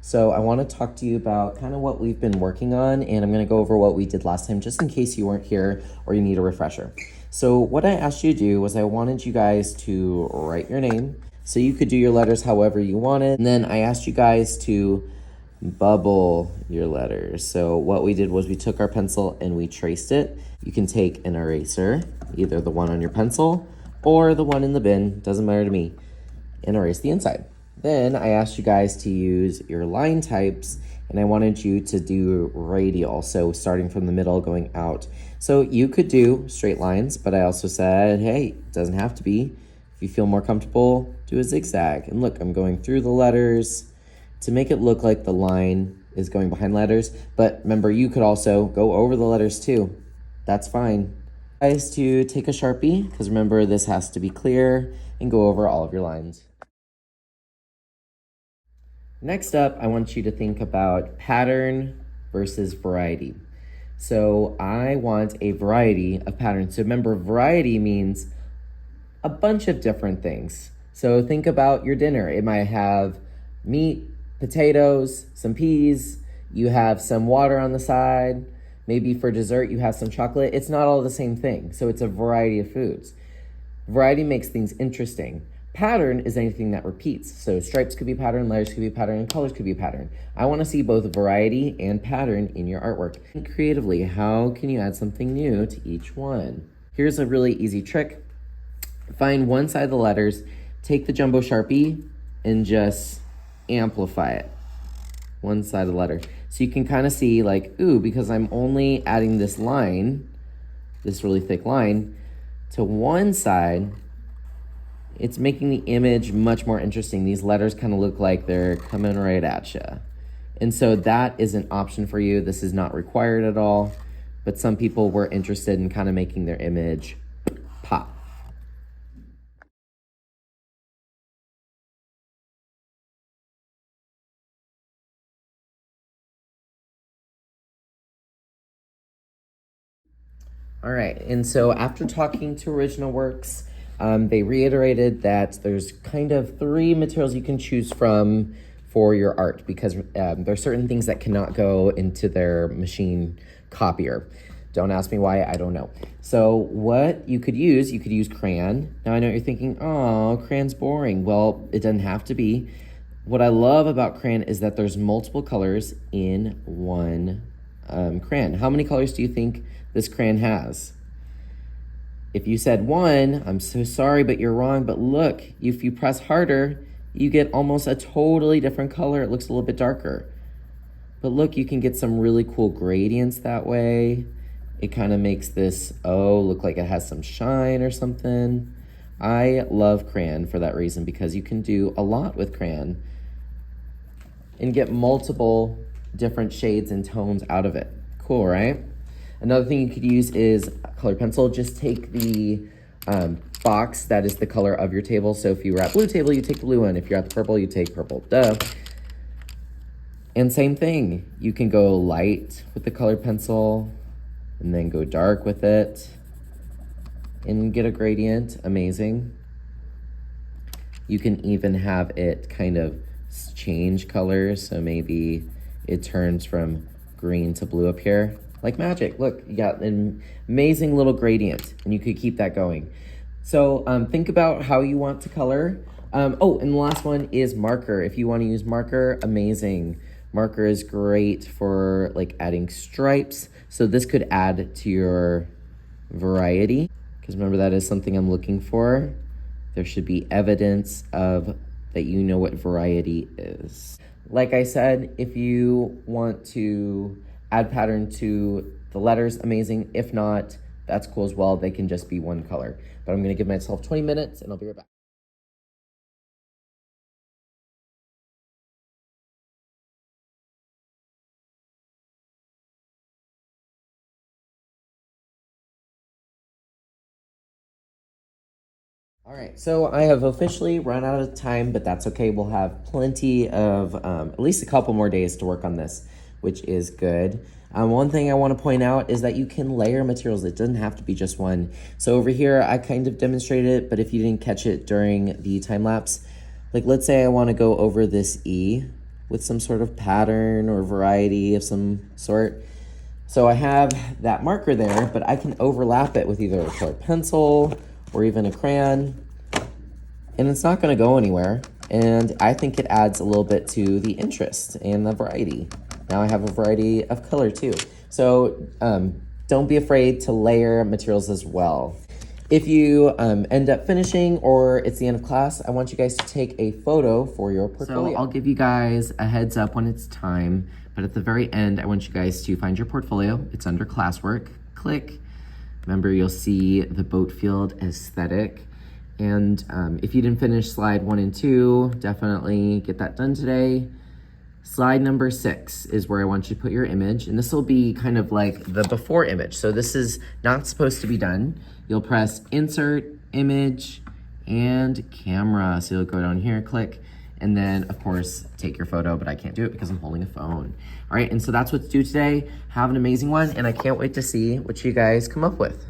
So I want to talk to you about kind of what we've been working on, and I'm going to go over what we did last time just in case you weren't here or you need a refresher. So what I asked you to do was I wanted you guys to write your name, so you could do your letters however you wanted, and then I asked you guys to bubble your letters. So what we did was we took our pencil and we traced it. You can take an eraser, either the one on your pencil or the one in the bin, doesn't matter to me, and erase the inside. Then I asked you guys to use your line types, and I wanted you to do radial, so starting from the middle going out. So you could do straight lines, but I also said, hey, it doesn't have to be. If you feel more comfortable, do a zigzag. And look, I'm going through the letters to make it look like the line is going behind letters. But remember, you could also go over the letters too. That's fine. Guys, to take a Sharpie, because remember, this has to be clear, and go over all of your lines. Next up, I want you to think about pattern versus variety. So I want a variety of patterns. So remember, variety means a bunch of different things. So think about your dinner. It might have meat, potatoes, some peas, you have some water on the side, maybe for dessert you have some chocolate. It's not all the same thing, so it's a variety of foods. Variety makes things interesting. Pattern is anything that repeats. So stripes could be pattern, letters could be pattern, and colors could be pattern. I want to see both variety and pattern in your artwork. Think creatively, how can you add something new to each one? Here's a really easy trick. Find one side of the letters, take the jumbo Sharpie, and just amplify it. One side of the letter. So you can kind of see like, ooh, because I'm only adding this line, this really thick line, to one side, it's making the image much more interesting. These letters kind of look like they're coming right at you. And so that is an option for you. This is not required at all, but some people were interested in kind of making their image pop. All right, and so after talking to Original Works, they reiterated that there's kind of 3 materials you can choose from for your art because there are certain things that cannot go into their machine copier. Don't ask me why, I don't know. So what you could use crayon. Now I know you're thinking, oh, crayon's boring. Well, it doesn't have to be. What I love about crayon is that there's multiple colors in one crayon. How many colors do you think this crayon has? If you said 1, I'm so sorry, but you're wrong. But look, if you press harder, you get almost a totally different color. It looks a little bit darker. But look, you can get some really cool gradients that way. It kind of makes this, look like it has some shine or something. I love crayon for that reason because you can do a lot with crayon and get multiple different shades and tones out of it. Cool, right? Another thing you could use is colored pencil. Just take the box that is the color of your table. So if you were at blue table, you take the blue one. If you're at the purple, you take purple. Duh. And same thing. You can go light with the colored pencil and then go dark with it and get a gradient. Amazing. You can even have it kind of change colors. So maybe it turns from green to blue up here. Like magic. Look, you got an amazing little gradient, and you could keep that going. So think about how you want to color. And the last one is marker. If you want to use marker, amazing. Marker is great for like adding stripes. So this could add to your variety, because remember that is something I'm looking for. There should be evidence of that you know what variety is. Like I said, if you want to add pattern to the letters, amazing. If not, that's cool as well. They can just be one color. But I'm gonna give myself 20 minutes and I'll be right back. All right, so I have officially run out of time, but that's okay. We'll have plenty of, at least a couple more days to work on this, which is good. One thing I want to point out is that you can layer materials. It doesn't have to be just one. So over here, I kind of demonstrated it, but if you didn't catch it during the time lapse, like let's say I want to go over this E with some sort of pattern or variety of some sort. So I have that marker there, but I can overlap it with either a colored pencil or even a crayon, and it's not gonna go anywhere. And I think it adds a little bit to the interest and the variety. Now I have a variety of color too. So don't be afraid to layer materials as well. If you end up finishing or it's the end of class, I want you guys to take a photo for your portfolio. So I'll give you guys a heads up when it's time, but at the very end, I want you guys to find your portfolio. It's under classwork, click. Remember, you'll see the boat field aesthetic. And if you didn't finish slide 1 and 2, definitely get that done today. Slide number 6 is where I want you to put your image, and this will be kind of like the before image. So this is not supposed to be done. You'll press insert, image, and camera. So you'll go down here, click, and then of course take your photo, but I can't do it because I'm holding a phone. All right, and so that's what's due today. Have an amazing one, and I can't wait to see what you guys come up with.